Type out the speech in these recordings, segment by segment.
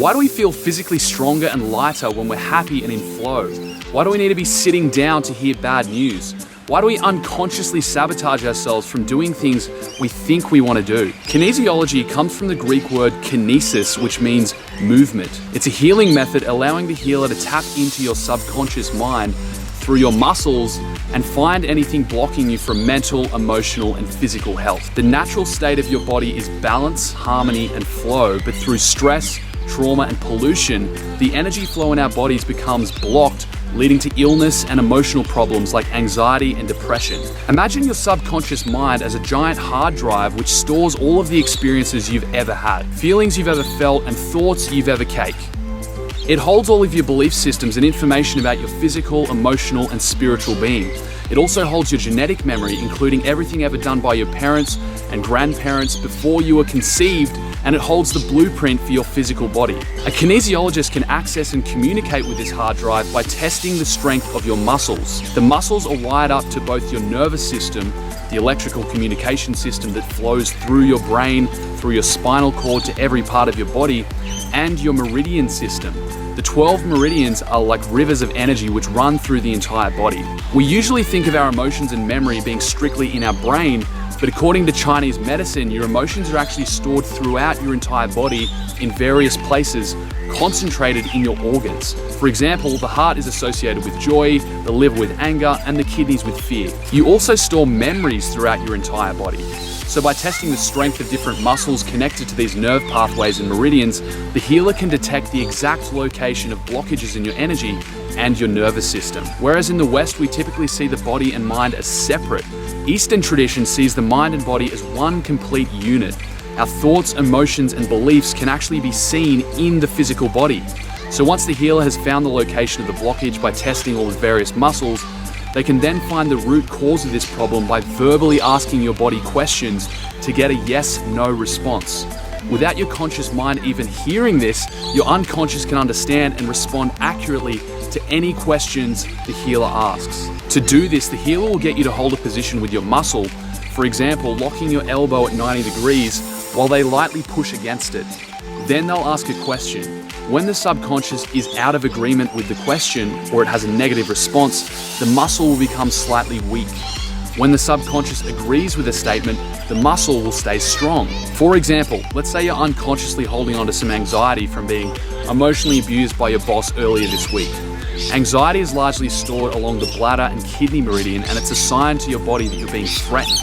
Why do we feel physically stronger and lighter when we're happy and in flow? Why do we need to be sitting down to hear bad news? Why do we unconsciously sabotage ourselves from doing things we think we want to do? Kinesiology comes from the Greek word kinesis, which means movement. It's a healing method allowing the healer to tap into your subconscious mind through your muscles and find anything blocking you from mental, emotional, and physical health. The natural state of your body is balance, harmony, and flow, but through stress, trauma, and pollution, the energy flow in our bodies becomes blocked, leading to illness and emotional problems like anxiety and depression. Imagine your subconscious mind as a giant hard drive which stores all of the experiences you've ever had, feelings you've ever felt, and thoughts you've ever cake. It holds all of your belief systems and information about your physical, emotional, and spiritual being. It also holds your genetic memory, including everything ever done by your parents and grandparents before you were conceived, and it holds the blueprint for your physical body. A kinesiologist can access and communicate with this hard drive by testing the strength of your muscles. The muscles are wired up to both your nervous system, the electrical communication system that flows through your brain, through your spinal cord to every part of your body, and your meridian system. The 12 meridians are like rivers of energy which run through the entire body. We usually think of our emotions and memory being strictly in our brain, but according to Chinese medicine, your emotions are actually stored throughout your entire body in various places, concentrated in your organs. For example, the heart is associated with joy, the liver with anger, and the kidneys with fear. You also store memories throughout your entire body. So by testing the strength of different muscles connected to these nerve pathways and meridians, the healer can detect the exact location of blockages in your energy and your nervous system. Whereas in the West, we typically see the body and mind as separate, Eastern tradition sees the mind and body as one complete unit. Our thoughts, emotions, and beliefs can actually be seen in the physical body. So once the healer has found the location of the blockage by testing all the various muscles, they can then find the root cause of this problem by verbally asking your body questions to get a yes/no response. Without your conscious mind even hearing this, your unconscious can understand and respond accurately to any questions the healer asks. To do this, the healer will get you to hold a position with your muscle, for example, locking your elbow at 90 degrees while they lightly push against it. Then they'll ask a question. When the subconscious is out of agreement with the question or it has a negative response, the muscle will become slightly weak. When the subconscious agrees with a statement, the muscle will stay strong. For example, let's say you're unconsciously holding on to some anxiety from being emotionally abused by your boss earlier this week. Anxiety is largely stored along the bladder and kidney meridian, and it's a sign to your body that you're being threatened.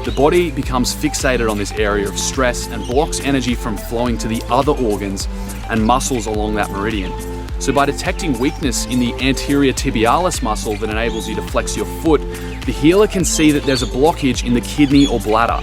The body becomes fixated on this area of stress and blocks energy from flowing to the other organs and muscles along that meridian. So by detecting weakness in the anterior tibialis muscle that enables you to flex your foot, the healer can see that there's a blockage in the kidney or bladder.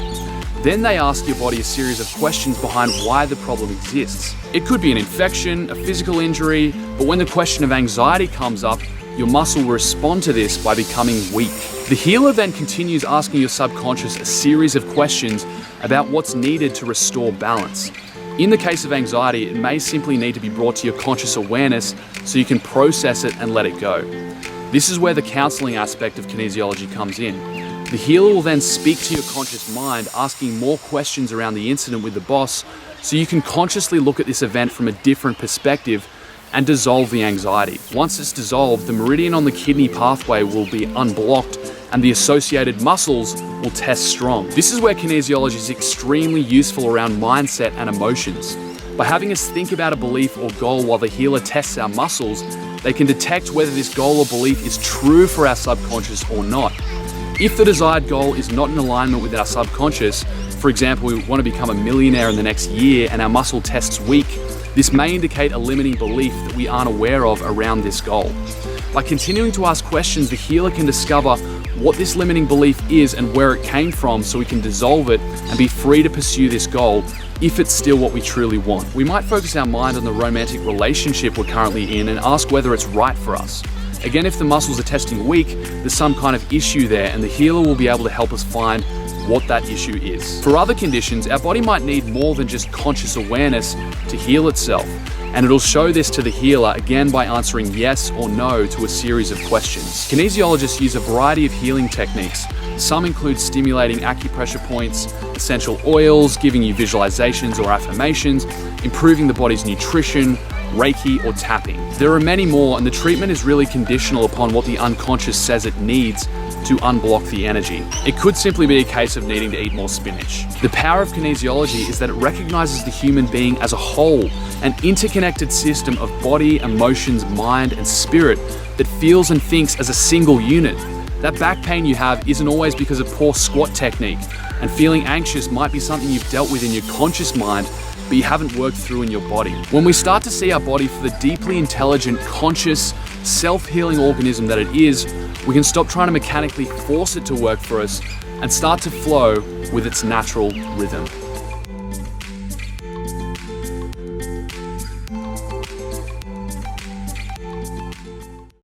Then they ask your body a series of questions behind why the problem exists. It could be an infection, a physical injury, but when the question of anxiety comes up, your muscle will respond to this by becoming weak. The healer then continues asking your subconscious a series of questions about what's needed to restore balance. In the case of anxiety, it may simply need to be brought to your conscious awareness so you can process it and let it go. This is where the counseling aspect of kinesiology comes in. The healer will then speak to your conscious mind, asking more questions around the incident with the boss so you can consciously look at this event from a different perspective and dissolve the anxiety. Once it's dissolved, the meridian on the kidney pathway will be unblocked and the associated muscles will test strong. This is where kinesiology is extremely useful around mindset and emotions. By having us think about a belief or goal while the healer tests our muscles, they can detect whether this goal or belief is true for our subconscious or not. If the desired goal is not in alignment with our subconscious, for example, we want to become a millionaire in the next year and our muscle tests weak, this may indicate a limiting belief that we aren't aware of around this goal. By continuing to ask questions, the healer can discover what this limiting belief is and where it came from so we can dissolve it and be free to pursue this goal if it's still what we truly want. We might focus our mind on the romantic relationship we're currently in and ask whether it's right for us. Again, if the muscles are testing weak, there's some kind of issue there and the healer will be able to help us find what that issue is. For other conditions, our body might need more than just conscious awareness to heal itself, and it'll show this to the healer again by answering yes or no to a series of questions. Kinesiologists use a variety of healing techniques Some include stimulating acupressure points, essential oils, giving you visualizations or affirmations, improving the body's nutrition, Reiki, or tapping. There are many more, and the treatment is really conditional upon what the unconscious says it needs to unblock the energy. It could simply be a case of needing to eat more spinach. The power of kinesiology is that it recognizes the human being as a whole, an interconnected system of body, emotions, mind, and spirit that feels and thinks as a single unit. That back pain you have isn't always because of poor squat technique, and feeling anxious might be something you've dealt with in your conscious mind but you haven't worked through in your body. When we start to see our body for the deeply intelligent, conscious, self-healing organism that it is, we can stop trying to mechanically force it to work for us and start to flow with its natural rhythm.